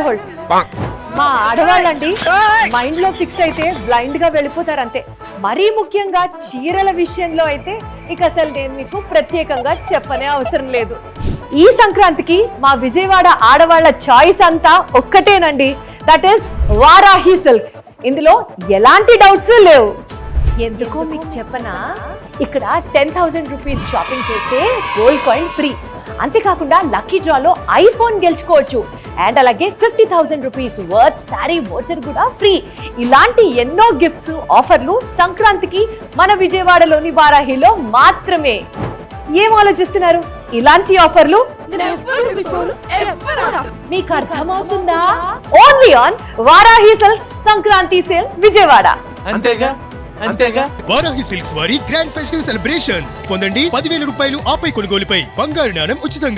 Hold. మా ఆడవాళ్ళండి mind లో fix అయితే బ్లైండ్ గా వెళ్ళిపోతారు అంతే. మరీ ముఖ్యంగా చీరల విషయంలో అయితే ఇక అసలు నేను మీకు ప్రత్యేకంగా చెప్పనే అవసరం లేదు. ఈ సంక్రాంతికి మా విజయవాడ ఆడవాళ్ళ చాయిస్ అంతా ఒక్కటేనండి, దట్ ఈస్ వారాహి సిల్క్స్. ఇందులో ఎలాంటి డౌట్స్ లేవు. ఎందుకో మీకు చెప్పనా, ఇక్కడ 10,000 రూపీస్ షాపింగ్ చేస్తే గోల్డ్ కాయిన్ ఫ్రీ. అంతేకాకుండా లక్కీ డ్రాలో ఐఫోన్ గెలుచుకోవచ్చు. అండ్ అలాగే 50,000 రూపీస్ వర్త్ శారీ వోచర్ కూడా ఫ్రీ. ఇలాంటి ఎన్నో గిఫ్ట్స్ ఆఫర్లు సంక్రాంతికి మన విజయవాడలోని వారాహిలో మాత్రమే. ఏం ఆలోచిస్తున్నారు? ఇలాంటి ఆఫర్లు మీకు అర్థమవుతుందా? Only on Varahi silks Sankranti sale Vijayawada. అంతేగా అంతేగా. వారాహి సిల్క్స్ వారి గ్రాండ్ ఫెస్టివ్ సెలబ్రేషన్స్ పొందండి 10,000 రూపాయలు ఆపై కొనుగోలుపై బంగారు నాణెం ఉచితంగా.